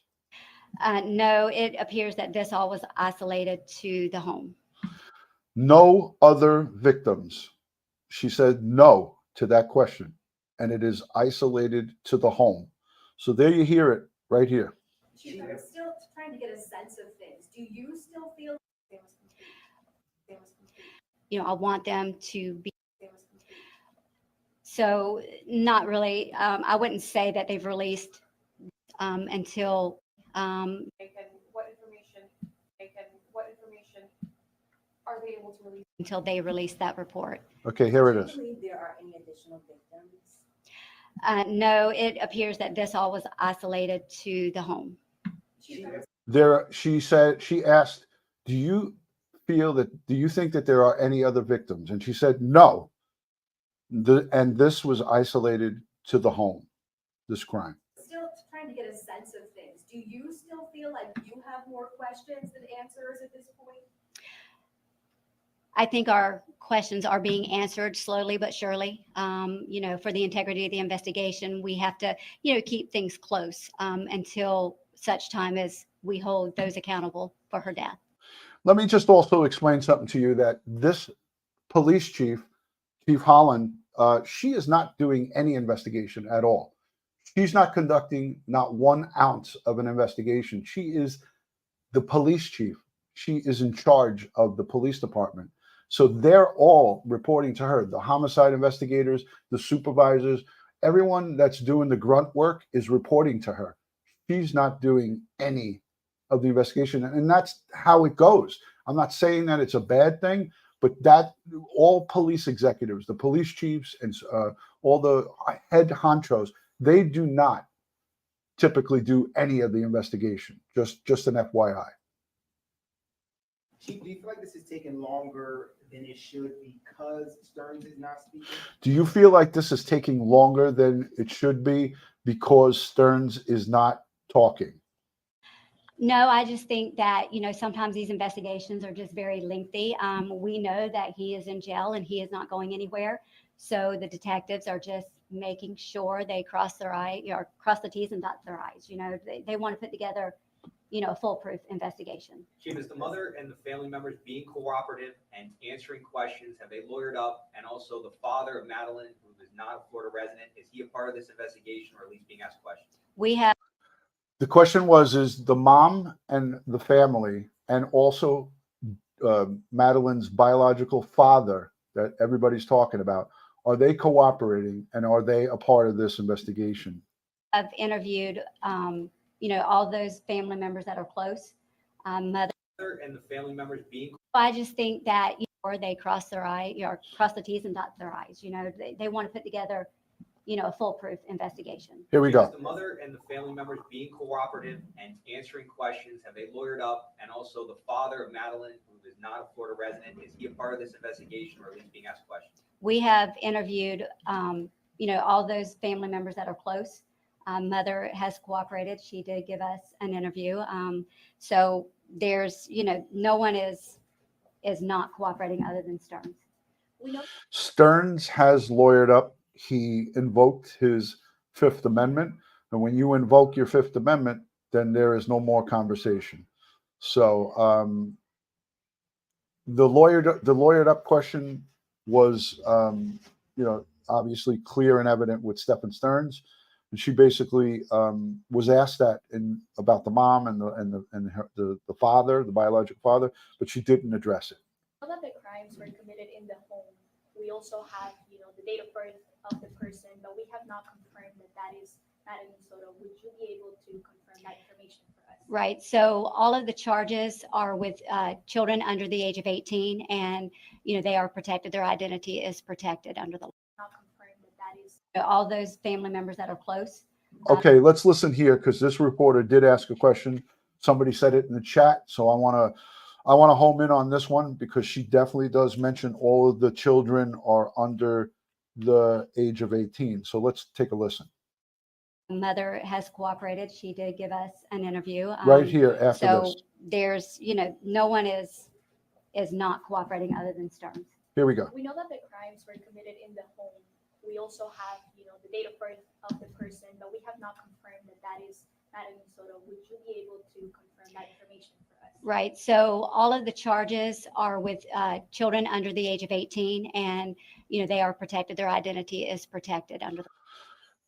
No, it appears that this all was isolated to the home. No other victims. She said no to that question, and it is isolated to the home. So there you hear it right here. Chief, I'm still trying to get a sense of things. Do you still feel it was complete? You know, I want them to be. So not really. I wouldn't say that they've released until. And what information are they able to release? Until they release that report. Okay, here it Do is. you believe there are any additional victims? No, it appears that this all was isolated to the home. She asked, do you think that there are any other victims? And she said no. And this was isolated to the home, this crime. Still trying to get a sense of things. Do you still feel like you have more questions than answers at this point? I think our questions are being answered slowly but surely. You know, for the integrity of the investigation, we have to, you know, keep things close until such time as we hold those accountable for her death. Let me just also explain something to you, that this police chief, Chief Holland, she is not doing any investigation at all. She's not conducting not 1 ounce of an investigation. She is the police chief. She is in charge of the police department. So they're all reporting to her. The homicide investigators, the supervisors, everyone that's doing the grunt work is reporting to her. She's not doing any of the investigation. And that's how it goes. I'm not saying that it's a bad thing, but that all police executives, the police chiefs, and all the head honchos, they do not typically do any of the investigation. Just an FYI. Chief, do you feel like this is taking longer than it should because Sterns is not speaking? Do you feel like this is taking longer than it should be because Sterns is not talking? No, I just think that, you know, sometimes these investigations are just very lengthy. We know that he is in jail and he is not going anywhere. So the detectives are just making sure they cross the T's and dot their I's. You know, they want to put together, you know, a foolproof investigation. Chief, is the mother and the family members being cooperative and answering questions? Have they lawyered up? And also the father of Madeline, who is not a Florida resident, is he a part of this investigation or at least being asked questions? We have. The question was, is the mom and the family and also Madeline's biological father that everybody's talking about, are they cooperating and are they a part of this investigation? I've interviewed, you know, all those family members that are close. Mother And the family members being. I just think that, you know, they cross the T's and dot their I's. You know, they want to put together, you know, a foolproof investigation. Here we go. Is the mother and the family members being cooperative and answering questions? Have they lawyered up? And also the father of Madeline, who is not a Florida resident, is he a part of this investigation or at least being asked questions? We have interviewed, you know, all those family members that are close. Mother has cooperated. She did give us an interview. So there's, you know, no one is not cooperating other than Sterns. We know Sterns has lawyered up. He invoked his Fifth Amendment. And when you invoke your Fifth Amendment, then there is no more conversation. So the lawyered up question was, you know, obviously clear and evident with Stephan Sterns. And she basically was asked that about the mom and the father, the biological father, but she didn't address it. All of the crimes were committed in the home. We also have, you know, the date of birth of the person, but we have not confirmed that that is Madeline Soto. Would you be able to confirm that information for us? Right. So all of the charges are with children under the age of 18, and they are protected. Their identity is protected under the law. Not confirmed that that is. All those family members that are close. Okay, let's listen here because this reporter did ask a question. Somebody said it in the chat, so I want to home in on this one because she definitely does mention all of the children are under the age of 18. So let's take a listen. Mother has cooperated. She did give us an interview. Right here after So this. there's, no one is not cooperating other than Sterns. Here we go. We know that the crimes were committed in the home. We also have, the date of birth of the person, but we have not confirmed that that is Madeline Soto. Would you be able to confirm that information for us? Right. So all of the charges are with children under the age of 18, and they are protected. Their identity is protected under the.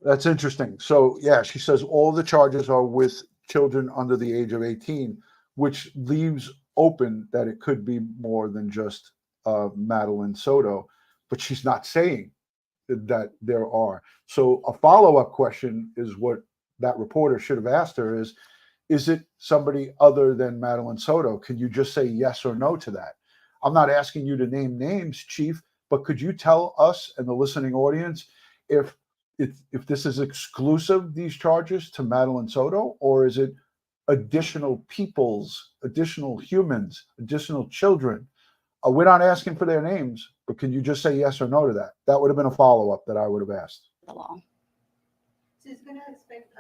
That's interesting. So yeah, she says all the charges are with children under the age of 18, which leaves open that it could be more than just Madeline Soto, but she's not saying that there are. So a follow-up question is what that reporter should have asked her is it somebody other than Madeline Soto? Can you just say yes or no to that? I'm not asking you to name names, Chief, but could you tell us and the listening audience if this is exclusive, these charges, to Madeline Soto, or is it additional peoples, additional humans, additional children? We're not asking for their names, but can you just say yes or no to that? That would have been a follow-up that I would have asked. The law. So it's gonna expect,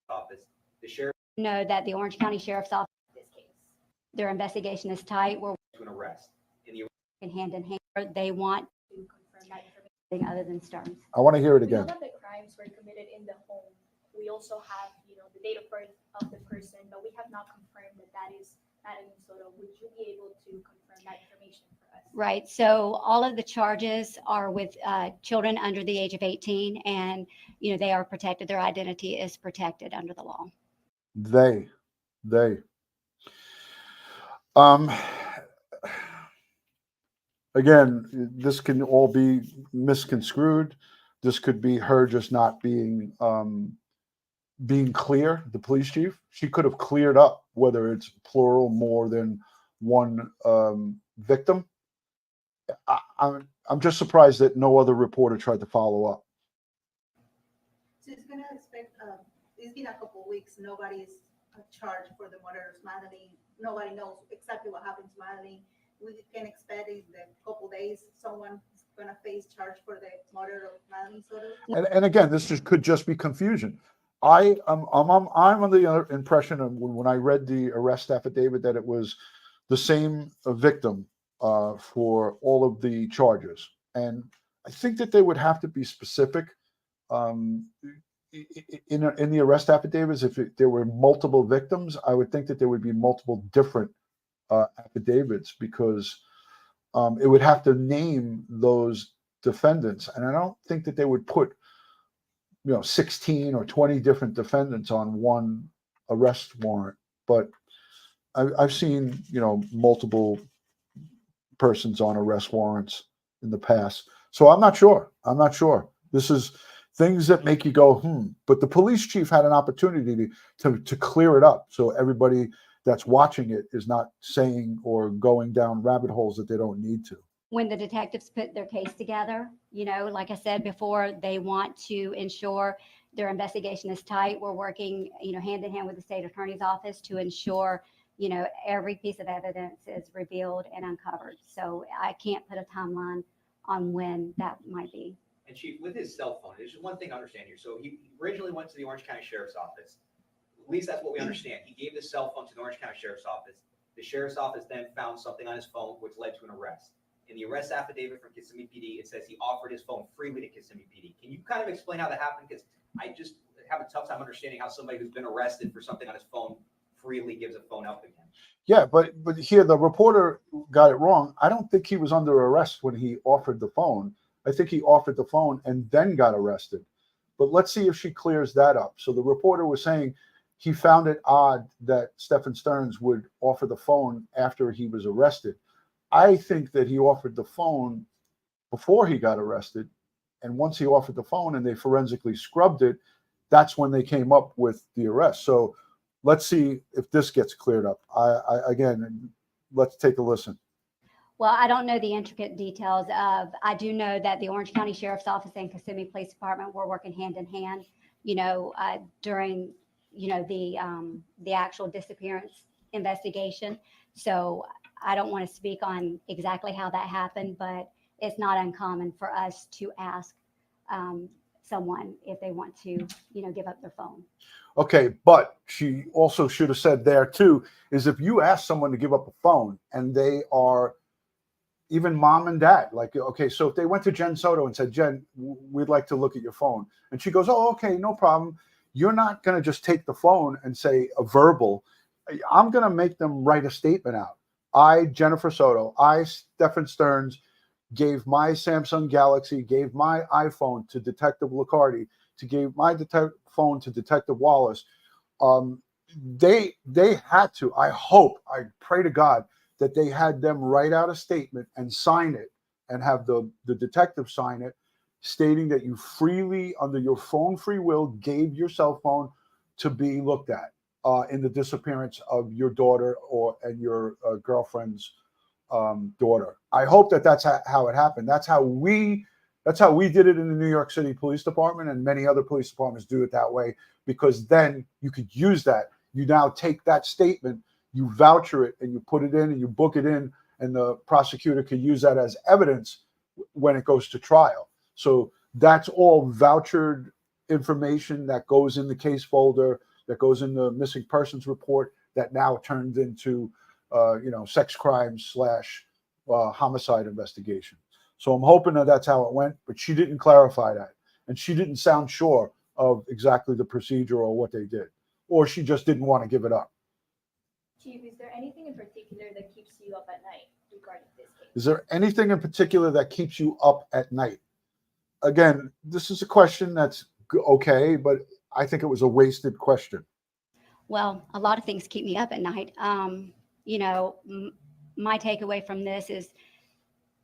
Office, the sheriff Know that the Orange County Sheriff's Office, This case. their investigation is tight. We're to an arrest. In the working hand in hand. They want To confirm that information. anything other than Sterns. I want to hear it We know again. that the crimes were committed in the home. We also have, the date of birth of the person, but we have not confirmed that that is Madeline Soto. Would you be able to confirm that information for us? Right. So all of the charges are with children under the age of 18, and they are protected. Their identity is protected under the law. They. Again, this can all be misconstrued. This could be her just not being clear, the police chief. She could have cleared up whether it's plural, more than one victim. I'm just surprised that no other reporter tried to follow up. so it's gonna expect, it's been a couple of weeks, nobody's charged for the murders, Madeline, nobody knows exactly what happened to Madeline. We can expect in the couple days, someone's gonna face charge for the murder of Madeline Soto. And again, this could just be confusion. I'm under the impression of when I read the arrest affidavit that it was the same victim for all of the charges, and I think that they would have to be specific in the arrest affidavits. If there were multiple victims, I would think that there would be multiple different affidavits because it would have to name those defendants, and I don't think that they would put 16 or 20 different defendants on one arrest warrant. But I've seen multiple persons on arrest warrants in the past, so I'm not sure. This is things that make you go but the police chief had an opportunity to clear it up so everybody that's watching it is not saying or going down rabbit holes that they don't need to. When the detectives put their case together, like I said before, they want to ensure their investigation is tight. We're working, hand in hand with the state attorney's office to ensure, every piece of evidence is revealed and uncovered. So I can't put a timeline on when that might be. And Chief, with his cell phone, there's one thing to understand here. So he originally went to the Orange County Sheriff's Office. At least that's what we understand. He gave the cell phone to the Orange County Sheriff's Office. The Sheriff's Office then found something on his phone which led to an arrest. In the arrest affidavit from Kissimmee PD, it says he offered his phone freely to Kissimmee PD. Can you kind of explain how that happened? Because I just have a tough time understanding how somebody who's been arrested for something on his phone freely gives a phone up again. Yeah, but here the reporter got it wrong. I don't think he was under arrest when he offered the phone. I think he offered the phone and then got arrested. But let's see if she clears that up. So the reporter was saying he found it odd that Stephan Sterns would offer the phone after he was arrested. I think that he offered the phone before he got arrested And once he offered the phone and they forensically scrubbed it, that's when they came up with the arrest. So let's see if this gets cleared up. Again, let's take a listen. Well, I don't know the intricate details of, I do know that the Orange County Sheriff's Office and Kissimmee Police Department were working hand in hand, during, the actual disappearance investigation. So I don't want to speak on exactly how that happened, but it's not uncommon for us to ask someone if they want to, give up their phone. Okay, but she also should have said there too, is if you ask someone to give up a phone and they are even mom and dad, like, okay, so if they went to Jen Soto and said, Jen, we'd like to look at your phone. And she goes, oh, okay, no problem. You're not going to just take the phone and say a verbal. I'm going to make them write a statement out. I, Jennifer Soto, I, Stephan Sterns, gave my Samsung Galaxy, gave my iPhone to Detective Licardi, gave my phone to Detective Wallace. They had to, I pray to God, that they had them write out a statement and sign it and have the detective sign it, stating that you freely, under your phone free will, gave your cell phone to be looked at in the disappearance of your daughter and your girlfriend's daughter. I hope that that's how it happened. That's how we did it in the New York City Police Department, and many other police departments do it that way, because then you could use that. You now take that statement, you voucher it, and you put it in and you book it in, and the prosecutor can use that as evidence when it goes to trial. So that's all vouchered information that goes in the case folder, that goes in the missing persons report, that now turns into sex crimes / homicide investigation. So I'm hoping that that's how it went, but she didn't clarify that, and she didn't sound sure of exactly the procedure or what they did, or she just didn't want to give it up. Chief, is there anything in particular that keeps you up at night regarding this case? Is there anything in particular that keeps you up at night? Again, this is a question that's okay, but I think it was a wasted question. Well, a lot of things keep me up at night. My takeaway from this is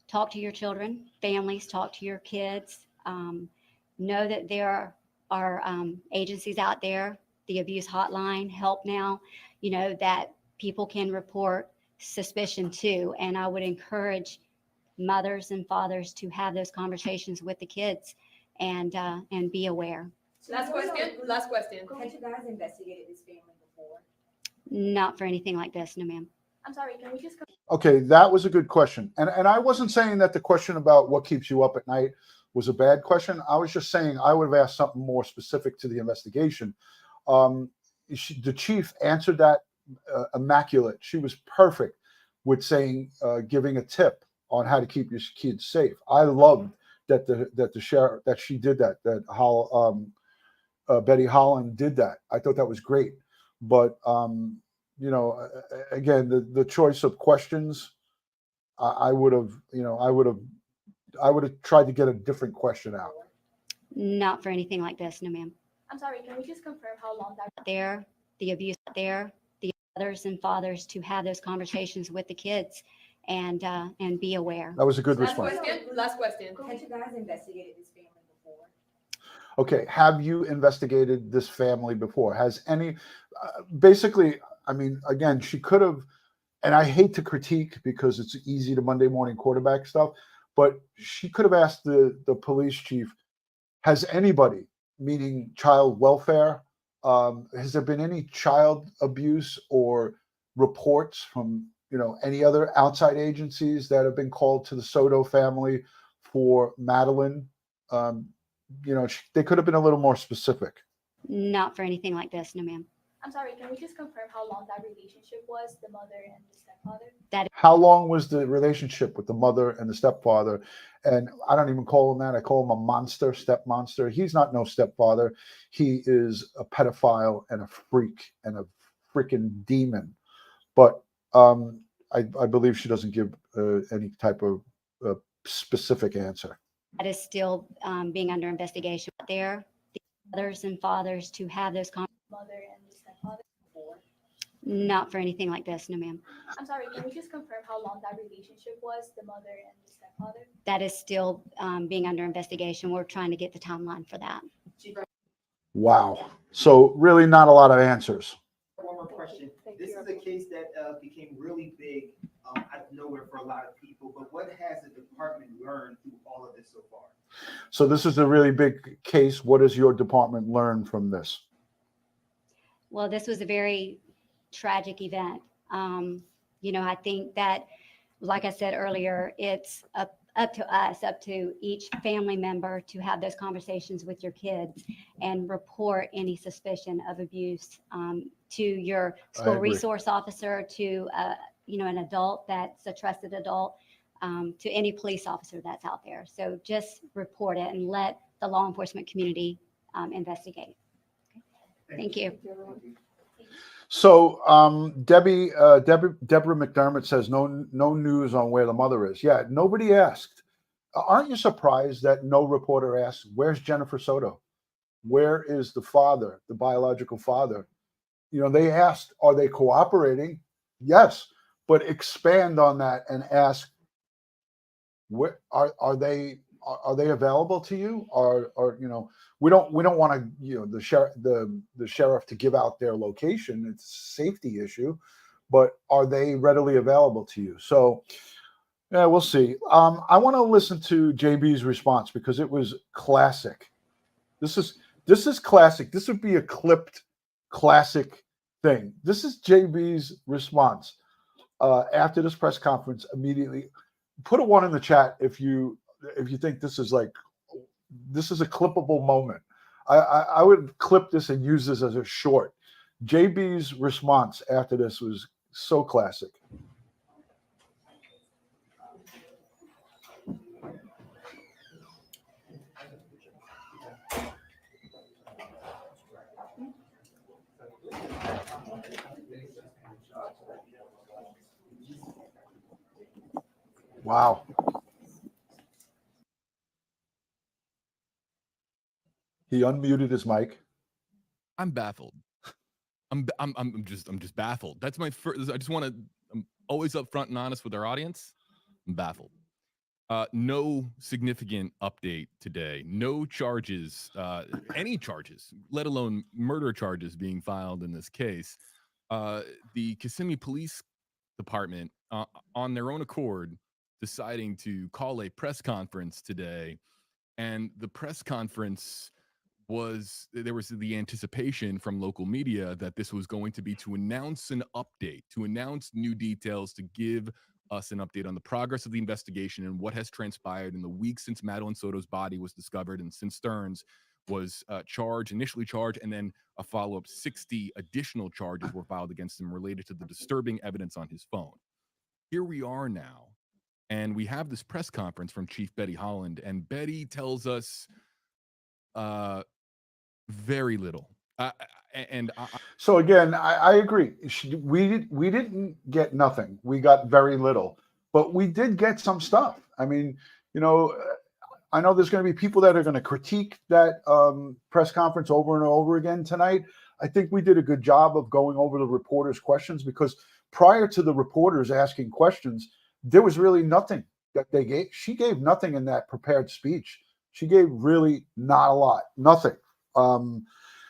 talk to your children, families, talk to your kids. Know that there are agencies out there, the abuse hotline, Help Now, that people can report suspicion to. And I would encourage mothers and fathers to have those conversations with the kids and be aware. Last question. Had you guys investigated this family before? Not for anything like this, no ma'am. I'm sorry, can we just? Okay, that was a good question. And I wasn't saying that the question about what keeps you up at night was a bad question. I was just saying I would have asked something more specific to the investigation. The chief answered that immaculate. She was perfect with saying, giving a tip on how to keep your kids safe. I loved that the sheriff, that she did that, Betty Holland did that. I thought that was great. But again, the choice of questions, I would have tried to get a different question out. Not for anything like this, no ma'am. I'm sorry, can we just confirm how long that? The abuse there, the mothers and fathers to have those conversations with the kids and be aware. That was a good response. Last question. Had you guys investigated this family before? Okay, have you investigated this family before? Has any, basically, I mean, again, she could have, and I hate to critique because it's easy to Monday morning quarterback stuff, but she could have asked the police chief, has anybody, meaning child welfare, has there been any child abuse or reports from, any other outside agencies that have been called to the Soto family for Madeline? They could have been a little more specific. Not for anything like this, no ma'am. I'm sorry, can we just confirm how long that relationship was, the mother and the stepfather? How long was the relationship with the mother and the stepfather? And I don't even call him that. I call him a monster, step monster. He's not no stepfather. He is a pedophile and a freak and a freaking demon. But I believe she doesn't give any type of specific answer. That is still being under investigation. There, the mothers and fathers to have those Mother and the stepfather? Not for anything like this, no ma'am. I'm sorry, can we just confirm how long that relationship was, the mother and the stepfather? That is still being under investigation. We're trying to get the timeline for that. Wow. So really not a lot of answers. One more question. Thank This you. is a case that became really big out of nowhere for a lot of people, but what has the department learned through all of this so far? So this is a really big case. What does your department learn from this? Well, this was a very tragic event. I think that, like I said earlier, it's up to us, up to each family member to have those conversations with your kids and report any suspicion of abuse to your school agree. resource officer, to an adult that's a trusted adult, to any police officer that's out there. So just report it and let the law enforcement community investigate. Okay. Thank you. So Deborah McDermott says no news on where the mother is. Yeah, nobody asked. Aren't you surprised that no reporter asked, where's Jennifer Soto? Where is the father, the biological father? They asked, are they cooperating? Yes, but expand on that and ask, where are they available to you? Or we don't want to the sheriff to give out their location. It's a safety issue, but are they readily available to you? So yeah, we'll see. I want to listen to JB's response because it was classic. This is classic. This would be a clipped classic thing. This is JB's response after this press conference immediately. Put a 1 in the chat if you think this is a clippable moment. I would clip this and use this as a short. JB's response after this was so classic. Wow. He unmuted his mic. I'm baffled. I'm just baffled. That's my first. I just want to. I'm always upfront and honest with our audience. I'm baffled. No significant update today. No charges, any charges, let alone murder charges being filed in this case. The Kissimmee Police Department, on their own accord, deciding to call a press conference today, and the press conference there was the anticipation from local media that this was going to be to announce an update, to announce new details, to give us an update on the progress of the investigation and what has transpired in the weeks since Madeline Soto's body was discovered and since Sterns was initially charged, and then a follow-up 60 additional charges were filed against him related to the disturbing evidence on his phone. Here we are now, and we have this press conference from Chief Betty Holland, and Betty tells us very little. So again, I agree. We didn't get nothing. We got very little, but we did get some stuff. I mean, I know there's going to be people that are going to critique that press conference over and over again tonight. I think we did a good job of going over the reporters' questions, because prior to the reporters asking questions, there was really nothing that they gave. She gave nothing in that prepared speech. She gave really not a lot, nothing.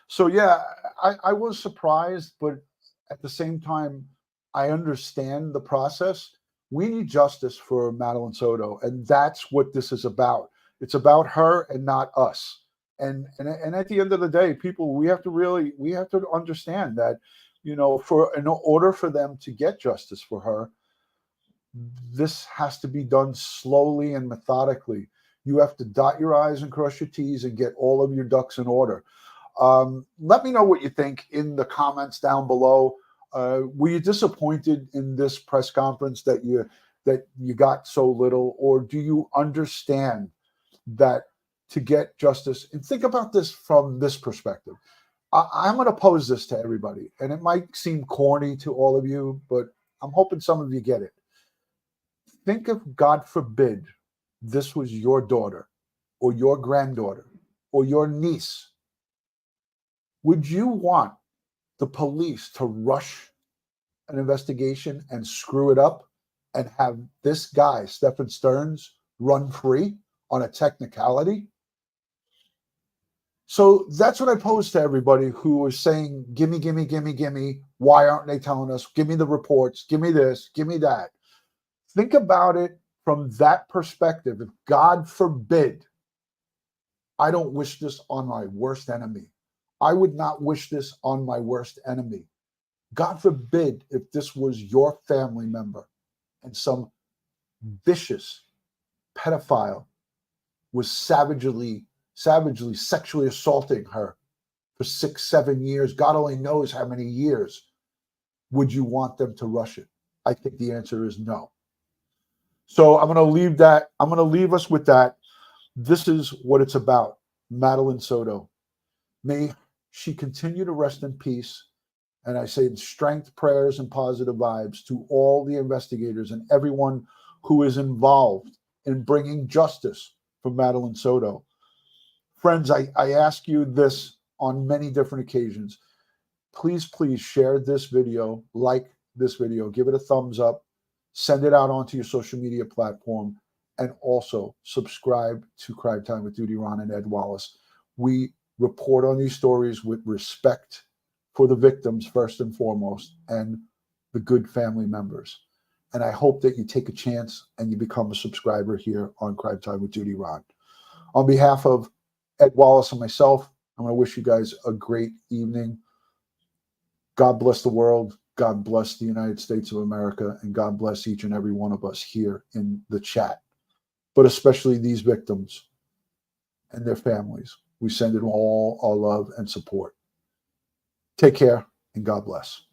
So yeah, I was surprised, but at the same time, I understand the process. We need justice for Madeline Soto, and that's what this is about. It's about her and not us. And at the end of the day, people, we have to understand that, in order for them to get justice for her, this has to be done slowly and methodically. You have to dot your I's and cross your T's and get all of your ducks in order. Let me know what you think in the comments down below. Were you disappointed in this press conference that you got so little, or do you understand that to get justice? And think about this from this perspective. I'm going to pose this to everybody, and it might seem corny to all of you, but I'm hoping some of you get it. Think if, God forbid, this was your daughter or your granddaughter or your niece. Would you want the police to rush an investigation and screw it up and have this guy, Stephan Sterns, run free on a technicality? So that's what I pose to everybody who is saying, gimme, gimme, gimme, gimme. Why aren't they telling us? Give me the reports. Give me this. Give me that. Think about it from that perspective. If God forbid, I don't wish this on my worst enemy. I would not wish this on my worst enemy. God forbid if this was your family member and some vicious pedophile was savagely sexually assaulting her for 6, 7 years. God only knows how many years. Would you want them to rush it? I think the answer is no. So I'm going to leave that. I'm going to leave us with that. This is what it's about. Madeline Soto. May she continue to rest in peace. And I say strength, prayers, and positive vibes to all the investigators and everyone who is involved in bringing justice for Madeline Soto. Friends, I ask you this on many different occasions. Please share this video, like this video, give it a thumbs up, send it out onto your social media platform, and also subscribe to Crime Time with DutyRon and Ed Wallace. We report on these stories with respect for the victims first and foremost, and the good family members. And I hope that you take a chance and you become a subscriber here on Crime Time with DutyRon. On behalf of Ed Wallace and myself, I'm going to wish you guys a great evening. God bless the world. God bless the United States of America. And God bless each and every one of us here in the chat, but especially these victims and their families. We send them all our love and support. Take care and God bless.